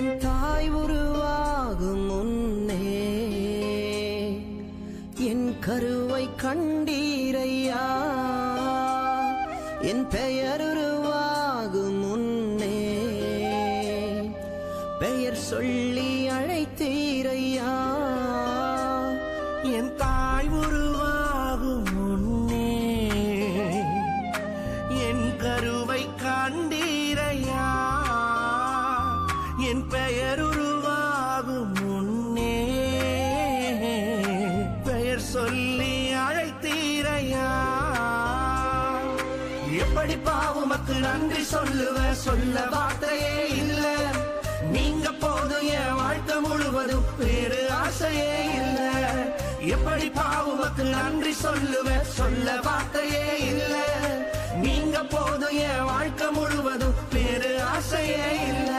என் தாய் உருவாகும் முன்னே என் கருவை கண்டீரையா, என் பெயர் உருவாகும் முன்னே பெயர் சொல்லி அழைத்தீரையா. என் தாய் உருவாகும் முன்னே என் கருவை கண்டீரையா, என் பெயர் உருவாகும் முன்னே பெயர் சொல்லி அழைத்தீரையா. எப்படி பாவமக்கு நன்றி சொல்லுவ, சொல்ல வார்த்தையே இல்ல. நீங்க போதும் என் வாழ்க்கை முழுவதும் வேறு ஆசையே இல்ல. எப்படி பாவமக்கு நன்றி சொல்லுவ, சொல்ல வார்த்தையே இல்ல. நீங்க போதும் என் வாழ்க்கை முழுவதும் வேறு ஆசையே இல்ல.